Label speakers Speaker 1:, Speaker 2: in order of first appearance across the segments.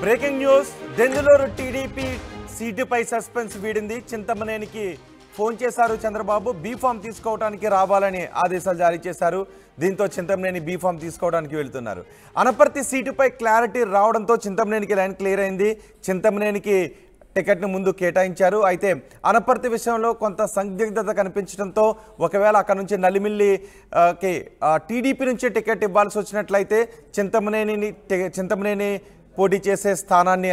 Speaker 1: Breaking news Denduluru TDP సీటుపై suspense వీడింది. చింతమనేనికి ఫోన్ చేశారు చంద్రబాబు. బీఫామ్ తీసుకోవడానికి రావాలని ఆదేశాలు జారీ చేశారు. దీంతో చింతమనేని బీఫామ్ తీసుకోవడానికి వెళ్తున్నారు. అనపర్తి సీటుపై క్లారిటీ రావడంతో చింతమనేనికి లైన్ క్లియర్ అయింది. చింతమనేనికి టికెట్ను ముందు కేటాయించారు. అయితే అనపర్తి విషయంలో కొంత సందిగ్ధత కనిపించడంతో ఒకవేళ అక్కడ నుంచి నల్లిమిల్లికి టీడీపీ నుంచి టికెట్ ఇవ్వాల్సి వచ్చినట్లయితే చింతమనేని పోటీ చేసే స్థానాన్ని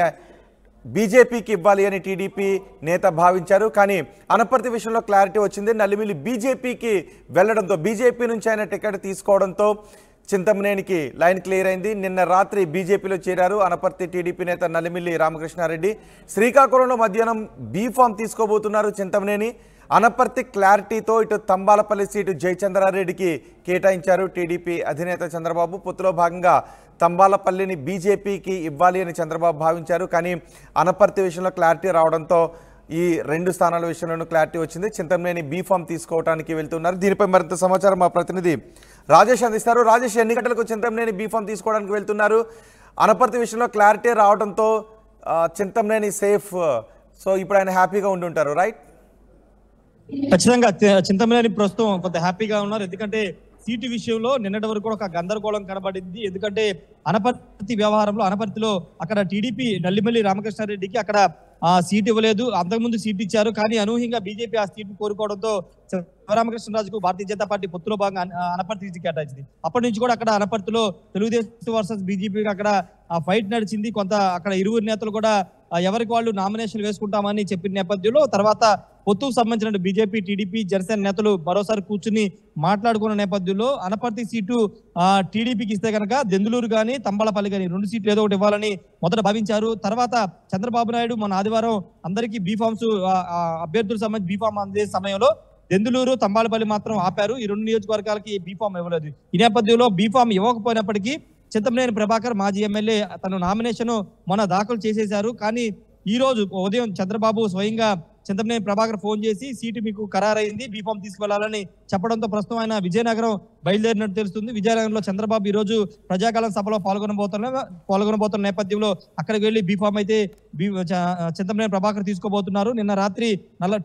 Speaker 1: బీజేపీకి ఇవ్వాలి అని టీడీపీ నేత భావించారు. కానీ అనపర్తి విషయంలో క్లారిటీ వచ్చింది. నల్లిమిల్లి బీజేపీకి వెళ్లడంతో బీజేపీ నుంచి ఆయన టికెట్ తీసుకోవడంతో చింతమనేనికి లైన్ క్లియర్ అయింది. నిన్న రాత్రి బీజేపీలో చేరారు అనపర్తి టీడీపీ నేత నల్లిమిల్లి రామకృష్ణారెడ్డి. శ్రీకాకుళంలో మధ్యాహ్నం బీఫామ్ తీసుకోబోతున్నారు చింతమనేని. అనపర్తి క్లారిటీతో ఇటు తంబాలపల్లి సీటు జయచంద్రారెడ్డికి కేటాయించారు టీడీపీ అధినేత చంద్రబాబు. పొత్తులో భాగంగా తంబాలపల్లిని బీజేపీకి ఇవ్వాలి అని చంద్రబాబు భావించారు. కానీ అనపర్తి విషయంలో క్లారిటీ రావడంతో ఈ రెండు స్థానాల విషయంలోనూ క్లారిటీ వచ్చింది. చింతమనేని బీఫామ్ తీసుకోవడానికి వెళ్తున్నారు. దీనిపై మరింత సమాచారం మా ప్రతినిధి రాజేష్ అందిస్తారు. రాజేష్, ఎన్ని గంటలకు చింతమనేని బీఫామ్ తీసుకోవడానికి వెళ్తున్నారు? అనపర్తి విషయంలో క్లారిటీ రావడంతో చింతమనేని సేఫ్, సో ఇప్పుడు ఆయన హ్యాపీగా ఉంటుంటారు, రైట్?
Speaker 2: ఖచ్చితంగా చింతమనేని ప్రస్తుతం కొంత హ్యాపీగా ఉన్నారు. ఎందుకంటే సీటు విషయంలో నిన్నటి వరకు కూడా ఒక గందరగోళం కనబడింది. ఎందుకంటే అనపర్తి వ్యవహారంలో అనపర్తిలో అక్కడ టీడీపీ నల్లిమల్లి రామకృష్ణారెడ్డికి అక్కడ సీట్ ఇవ్వలేదు. అంతకుముందు సీట్ ఇచ్చారు. కానీ అనూహ్యంగా బీజేపీ ఆ సీట్ కోరుకోవడంతో శివరామకృష్ణరాజుకు భారతీయ జనతా పార్టీ పొత్తులో భాగంగా అనపర్తి సీట్ కేటాయించింది. అప్పటి నుంచి కూడా అక్కడ అనపర్తిలో తెలుగుదేశం వర్సెస్ బీజేపీ అక్కడ ఫైట్ నడిచింది. కొంత అక్కడ ఇరువురు నేతలు కూడా ఎవరికి వాళ్ళు నామినేషన్లు వేసుకుంటామని చెప్పిన నేపథ్యంలో తర్వాత పొత్తుకు సంబంధించిన బీజేపీ, టీడీపీ, జనసేన నేతలు మరోసారి కూర్చుని మాట్లాడుకున్న నేపథ్యంలో అనపర్తి సీటు టీడీపీకి ఇస్తే కనుక దెందులూరు కానీ తంబాలపల్లి కానీ రెండు సీట్లు ఏదో ఒకటి ఇవ్వాలని మొదట భావించారు. తర్వాత చంద్రబాబు నాయుడు మొన్న ఆదివారం అందరికీ బీఫామ్స్ అభ్యర్థులకు సంబంధించి బీఫామ్ అందే సమయంలో దెందులూరు, తంబాలపల్లి మాత్రం ఆపారు. ఈ రెండు నియోజకవర్గాలకి బీఫామ్ ఇవ్వలేదు. ఈ నేపథ్యంలో బీఫామ్ ఇవ్వకపోయినప్పటికీ చింతమనేని ప్రభాకర్ మాజీ ఎమ్మెల్యే తన నామినేషన్ మొన్న దాఖలు చేసేశారు. కానీ ఈ రోజు ఉదయం చంద్రబాబు స్వయంగా చింతమనేని ప్రభాకర్ ఫోన్ చేసి సీటు మీకు ఖరారైంది, బీఫామ్ తీసుకువెళ్లాలని చెప్పడంతో ప్రస్తుతం ఆయన విజయనగరం బయలుదేరినట్టు తెలుస్తుంది. విజయనగరంలో చంద్రబాబు ఈ రోజు ప్రజాకాలం సభలో పాల్గొనబోతున్న నేపథ్యంలో అక్కడికి వెళ్లి బీఫామ్ అయితే చింతమనేని ప్రభాకర్ తీసుకోబోతున్నారు. నిన్న రాత్రి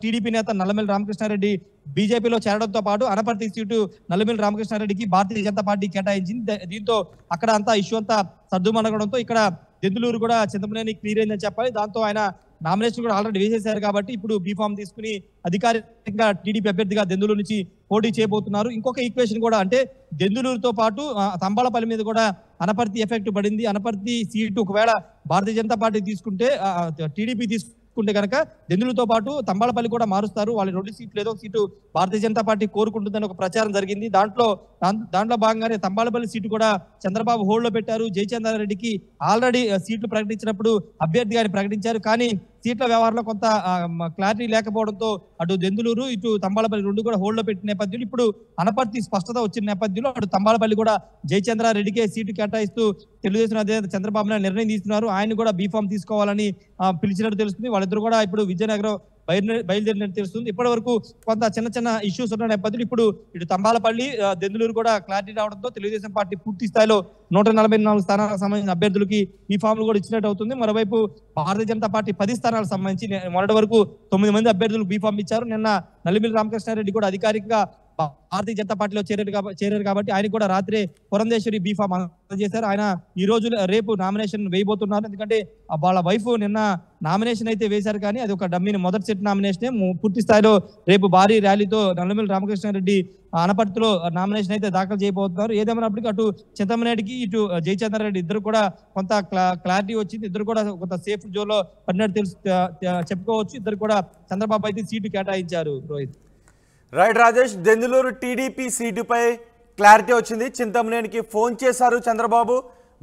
Speaker 2: టీడీపీ నేత నల్లమిల్లి రామకృష్ణారెడ్డి బీజేపీలో చేరడంతో పాటు అనపర్తి సీటు నల్లమిల్లి రామకృష్ణారెడ్డికి భారతీయ జనతా పార్టీ కేటాయించింది. దీంతో అక్కడ అంతా ఇష్యూ అంతా సర్దుమణగడంతో ఇక్కడ దెందులూరు కూడా చింతమనేని క్లియర్ అయిందని చెప్పాలి. దాంతో ఆయన నామినేషన్ కూడా ఆల్రెడీ వేసేశారు. కాబట్టి ఇప్పుడు బీఫామ్ తీసుకుని అధికారికంగా టీడీపీ అభ్యర్థిగా దెందులూరు నుంచి పోటీ చేయబోతున్నారు. ఇంకొక ఈక్వేషన్ కూడా అంటే దెందులూరుతో పాటు తంబాలపల్లి మీద కూడా అనపర్తి ఎఫెక్ట్ పడింది. అనపర్తి సీటు ఒకవేళ భారతీయ జనతా పార్టీ తీసుకుంటే టీడీపీ తీసుకుంటే కనుక దెందులూరుతో పాటు తంబాలపల్లి కూడా మారుస్తారు. వాళ్ళ రెండు సీట్లు ఏదో సీటు భారతీయ జనతా పార్టీ కోరుకుంటుందని ఒక ప్రచారం జరిగింది. దాంట్లో భాగంగానే తంబాలపల్లి సీటు కూడా చంద్రబాబు హోల్డ్ లో పెట్టారు. జయచంద్రారెడ్డికి ఆల్రెడీ సీట్లు ప్రకటించినప్పుడు అభ్యర్థిగా ప్రకటించారు. కానీ సీట్ల వ్యవహారంలో కొంత క్లారిటీ లేకపోవడంతో అటు దెందులూరు ఇటు తంబాలపల్లి రెండు కూడా హోల్డ్ లో పెట్టిన నేపథ్యంలో ఇప్పుడు అనపర్తి స్పష్టత వచ్చిన నేపథ్యంలో అటు తంబాలపల్లి కూడా జయచంద్రారెడ్డికే సీటు కేటాయిస్తూ తెలుగుదేశం అధినేత చంద్రబాబు నాయుడు నిర్ణయం తీసుకున్నారు. ఆయన కూడా బీఫామ్ తీసుకోవాలని పిలిచినట్టు తెలుస్తుంది. వాళ్ళిద్దరు కూడా ఇప్పుడు విజయనగరం బయలుదేరినట్టు తెలుస్తుంది. ఇప్పటి వరకు కొంత చిన్న ఇష్యూస్ ఉన్న నేపథ్యంలో ఇప్పుడు ఇటు తంబాలపల్లి, దెందులూరు కూడా క్లారిటీ రావడంతో తెలుగుదేశం పార్టీ పూర్తి స్థాయిలో 144 స్థానాలకు సంబంధించిన అభ్యర్థులకి ఈ ఫామ్లు కూడా ఇచ్చినట్టు అవుతుంది. మరోవైపు భారతీయ జనతా పార్టీ 10 స్థానాలకు సంబంధించి మొన్నటి వరకు 9 మంది అభ్యర్థులకు బీఫామ్ ఇచ్చారు. నిన్న నల్లిమిల్లి రామకృష్ణారెడ్డి కూడా అధికారికంగా భారతీయ జనతా పార్టీలో చేరారు కాబట్టి ఆయన కూడా రాత్రి పురంధేశ్వరి బీఫామ్ అందజేశారు. ఆయన ఈ రోజు రేపు నామినేషన్ వేయబోతున్నారు. ఎందుకంటే వాళ్ళ వైఫ్ నిన్న నామినేషన్ అయితే వేశారు. కానీ అది ఒక డమ్మీని మొదటి సెట్ నామినేషన్. పూర్తి స్థాయిలో రేపు భారీ ర్యాలీతో నల్లమిల్లి రామకృష్ణారెడ్డి అనపర్తిలో నామినేషన్ అయితే దాఖలు చేయబోతున్నారు. ఏదేమైనప్పటికీ అటు చింతమనేడికి ఇటు జయచంద్రారెడ్డి ఇద్దరు కూడా కొంత క్లారిటీ వచ్చింది. ఇద్దరు కూడా కొంత సేఫ్ జోన్ లో పడినట్టు చెప్పుకోవచ్చు. ఇద్దరు కూడా చంద్రబాబు అయితే సీటు కేటాయించారు. రోహిత్,
Speaker 1: రైట్ రాజేష్, దెందులూరు టీడీపీ సీటుపై క్లారిటీ వచ్చింది. చింతమనేనికి ఫోన్ చేశారు చంద్రబాబు.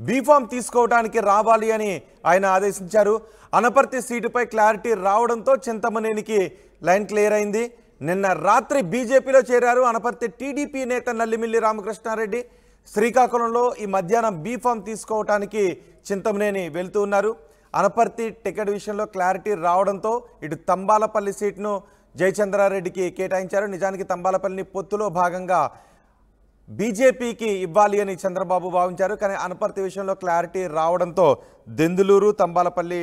Speaker 1: బీఫామ్ తీసుకోవడానికి రావాలి అని ఆయన ఆదేశించారు. అనపర్తి సీటుపై క్లారిటీ రావడంతో చింతమనేనికి లైన్ క్లియర్ అయింది. నిన్న రాత్రి బీజేపీలో చేరారు అనపర్తి టీడీపీ నేత నల్లిమిల్లి రామకృష్ణారెడ్డి. శ్రీకాకుళంలో ఈ మధ్యాహ్నం బీఫామ్ తీసుకోవడానికి చింతమనేని వెళ్తూ ఉన్నారు. అనపర్తి టికెట్ విషయంలో క్లారిటీ రావడంతో ఇటు తంబాలపల్లి సీట్ను జయచంద్రారెడ్డికి కేటాయించారు. నిజానికి తంబాలపల్లిని పొత్తులో భాగంగా బీజేపీకి ఇవ్వాలి అని చంద్రబాబు భావించారు. కానీ అనపర్తి విషయంలో క్లారిటీ రావడంతో దెందులూరు, తంబాలపల్లి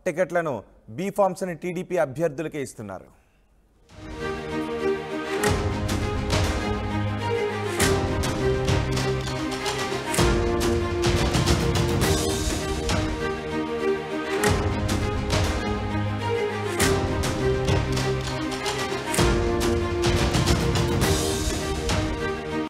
Speaker 1: టికెట్లను బీ ఫామ్స్ని టీడీపీ అభ్యర్థులకే ఇస్తున్నారు.